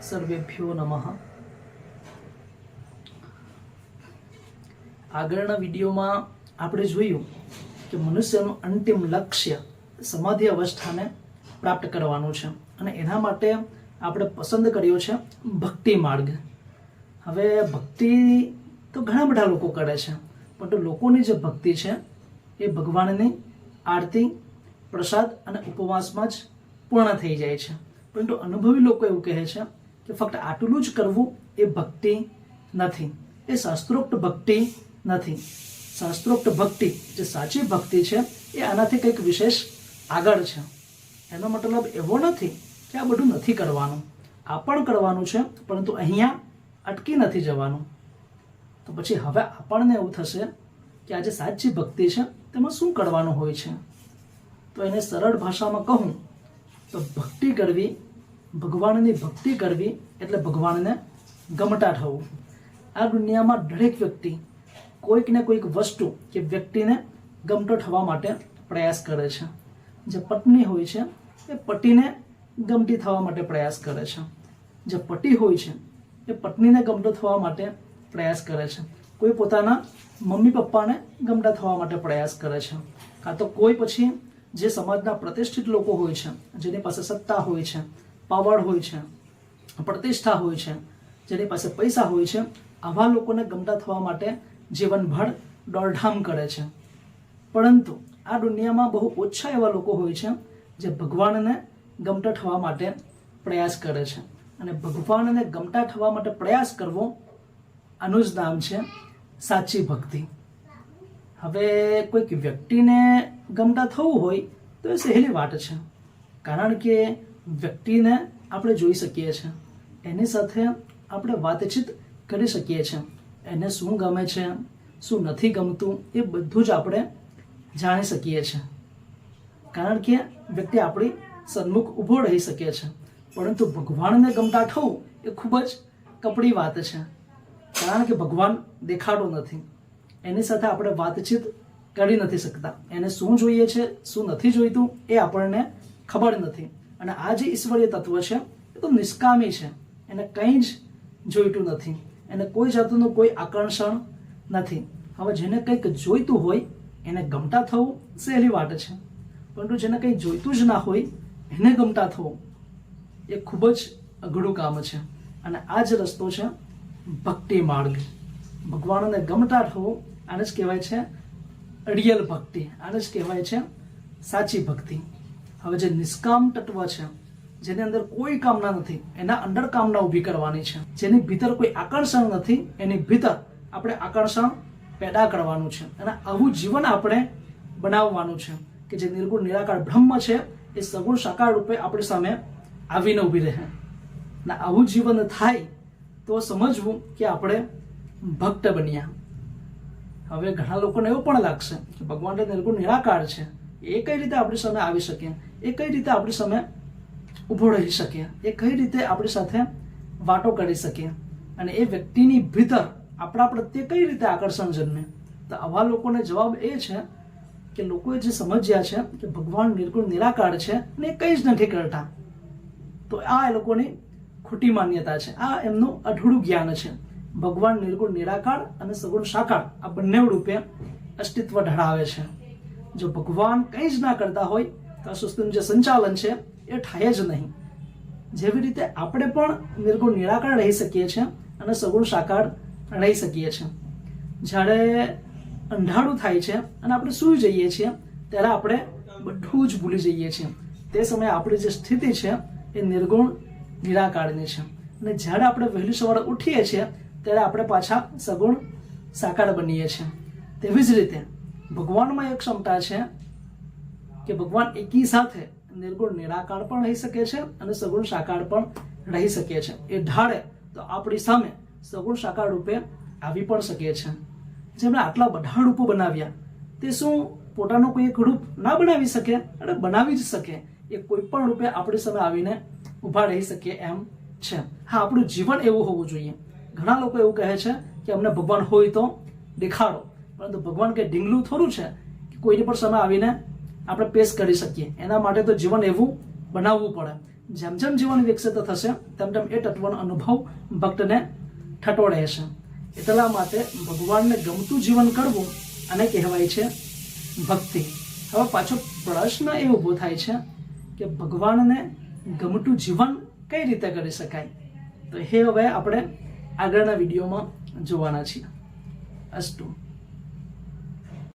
સર્વેભ્યો નમઃ. આગળના વિડીયોમાં આપણે જોયું કે મનુષ્યનું અંતિમ લક્ષ્ય સમાધિ અવસ્થાને પ્રાપ્ત કરવાનું છે અને એના માટે આપણે પસંદ કર્યો છે ભક્તિ માર્ગ. હવે ભક્તિ તો ઘણા બધા લોકો કરે છે, પરંતુ લોકોની જે ભક્તિ છે એ ભગવાનની આરતી, પ્રસાદ અને ઉપવાસમાં જ પૂર્ણ થઈ જાય છે. પરંતુ અનુભવી લોકો એવું કહે છે કે ફક્ત આટલું જ કરવું એ ભક્તિ નથી, એ શાસ્ત્રોક્ત ભક્તિ નથી. શાસ્ત્રોક્ત ભક્તિ જે સાચી ભક્તિ છે એ આનાથી કંઈક વિશેષ આગળ છે. એનો મતલબ એવો નથી કે આ બધું નથી કરવાનું, આ પણ કરવાનું છે, પરંતુ અહીંયા અટકી નથી જવાનું. તો પછી હવે આપણને એવું થશે કે આ જે સાચી ભક્તિ છે તેમાં શું કરવાનું હોય છે? તો એને સરળ ભાષામાં કહું તો ભક્તિ કરવી, ભગવાનની ભક્તિ કરવી એટલે ભગવાનને ગમતા થવું. આ દુનિયામાં દરેક વ્યક્તિ કોઈક ને કોઈક વસ્તુ કે વ્યક્તિને ગમતો થવા માટે પ્રયાસ કરે છે. જે પત્ની હોય છે એ પતિને ગમતી થવા માટે પ્રયાસ કરે છે. જે પતિ હોય છે એ પત્નીને ગમતો થવા માટે પ્રયાસ કરે છે. કોઈ પોતાના મમ્મી પપ્પાને ગમતા થવા માટે પ્રયાસ કરે છે. કાં તો કોઈ પછી જે સમાજના પ્રતિષ્ઠિત લોકો હોય છે, જેની પાસે સત્તા હોય છે, પાવર હોય છે, પ્રતિષ્ઠા હોય છે, જેની પાસે પૈસા હોય છે, આવા લોકોને ગમતા થવા માટે જીવનભર દોડધામ કરે છે. પરંતુ આ દુનિયામાં બહુ ઓછા એવા લોકો હોય છે જે ભગવાનને ગમતા થવા માટે પ્રયાસ કરે છે. અને ભગવાનને ગમતા થવા માટે પ્રયાસ કરવો, આનું જ નામ છે સાચી ભક્તિ. હવે કોઈક વ્યક્તિને ગમતા થવું હોય તો એ સહેલી વાત છે, કારણ કે વ્યક્તિને આપણે જોઈ શકીએ છીએ, એની સાથે આપણે વાતચીત કરી શકીએ છીએ. એને શું ગમે છે, શું નથી ગમતું, એ બધું જ આપણે જાણી શકીએ છીએ, કારણ કે વ્યક્તિ આપણી સન્મુખ ઊભો રહી શકે છે. પરંતુ ભગવાનને ગમતા થવું એ ખૂબ જ કપરી વાત છે, કારણ કે ભગવાન દેખાડો નથી, એની સાથે આપણે વાતચીત કરી નથી શકતા. એને શું જોઈએ છે, શું નથી જોઈતું એ આપણને ખબર નથી. અને આ જે ઈશ્વરીય તત્વ છે એ તો નિષ્કામી છે, એને કંઈ જ જોઈતું નથી, એને કોઈ જાતનું કોઈ આકર્ષણ નથી. હવે જેને કંઈક જોઈતું હોય એને ગમતા થવું સહેલી વાત છે, પરંતુ જેને કંઈ જોઈતું જ ના હોય એને ગમતા થવું એ ખૂબ જ અઘરું કામ છે. અને આ જ રસ્તો છે ભક્તિ માર્ગ. ભગવાનને ગમતા થવું, આને જ કહેવાય છે રિયલ ભક્તિ, આને જ કહેવાય છે સાચી ભક્તિ. હવે જે નિષ્કામ તત્વ છે, જેની અંદર કોઈ કામના નથી, એના અંદર કામના ઊભી કરવાની છે. જેની ભીતર કોઈ આકર્ષણ નથી, એની ભીતર આપણે આકર્ષણ પેદા કરવાનું છે. અને આવું જીવન આપણે બનાવવાનું છે કે જે નિર્ગુણ નિરાકાર બ્રહ્મ છે એ સગુણ સાકાર રૂપે આપણી સામે આવીને ઊભી રહે. અને આવું જીવન થાય તો સમજવું કે આપણે ભક્ત બન્યા. હવે ઘણા લોકોને એવું પણ લાગશે કે ભગવાન નિર્ગુણ નિરાકાર છે, એ કઈ રીતે આપણી સામે આવી શકે, એ કઈ રીતે આપણી સામે ઊભો રહી શકે, એ કઈ રીતે આપણી સાથે વાતો કરી શકે, અને એ વ્યક્તિની ભીતર આપણા પ્રત્યે કઈ રીતે આકર્ષણ જન્મે. તો આવા લોકોને જવાબ એ છે કે લોકોએ જે સમજ્યા છે કે ભગવાન નિર્ગુણ નિરાકાર છે અને એ કંઈ જ નથી કરતા, તો આ એ લોકોની ખોટી માન્યતા છે, આ એમનું અઢળું જ્ઞાન છે. ભગવાન નિર્ગુણ નિરાકાર અને સગુણ સાકાર આ બંને રૂપે અસ્તિત્વ ધરાવે છે. જો ભગવાન કંઈ જ ના કરતા હોય તો આ સૃષ્ટિનું જે સંચાલન છે એ થાય જ નહીં. જેવી રીતે આપણે પણ નિર્ગુણ નિરાકાર રહી શકીએ છીએ અને સગુણ સાકાર રહી શકીએ છીએ. જ્યારે અંધારું થાય છે અને આપણે સૂઈ જઈએ છીએ ત્યારે આપણે બધું જ ભૂલી જઈએ છીએ. તે સમયે આપણી જે સ્થિતિ છે એ નિર્ગુણ નિરાકારની છે. અને જ્યારે આપણે વહેલી સવારે ઉઠીએ છીએ ત્યારે આપણે પાછા સગુણ સાકાર બનીએ છીએ. તેવી જ રીતે ભગવાનમાં એક ક્ષમતા છે કે ભગવાન એકી સાથે નિર્ગુણ નિરાકાર પણ રહી શકે છે અને સગુણ સાકાર પણ રહી શકે છે. એ ધારે તો આપણી સામે સગુણ સાકાર રૂપે આવી પણ શકે છે. જેમણે આટલા બધા રૂપો બનાવ્યા તે શું પોતાનું કોઈ એક રૂપ ના બનાવી શકે? અને બનાવી જ શકે. એ કોઈ પણ રૂપે આપણી સામે આવીને ઊભા રહી શકે એમ છે. હા, આપણું જીવન એવું હોવું જોઈએ. ઘણા લોકો એવું કહે છે કે અમને ભગવાન હોય તો દેખાડો, પરંતુ ભગવાન કે ઢીંગલું થોડું છે કે કોઈની પણ સામે આવીને આપણે પેશ કરી શકીએ. એના માટે તો જીવન એવું બનાવવું પડે. જેમ જેમ જીવન વિકસિત થશે તેમ તેમ એ તત્વનો અનુભવ ભક્તને ઠટોળે છે. એટલા માટે ભગવાનને ગમતું જીવન કરવું અને કહેવાય છે ભક્તિ. હવે પાછો પ્રશ્ન એ ઊભો થાય છે કે ભગવાનને ગમતું જીવન કઈ રીતે કરી શકાય? તો એ હવે આપણે આગળના વિડીયોમાં જોવાના છીએ. અસ્તુ.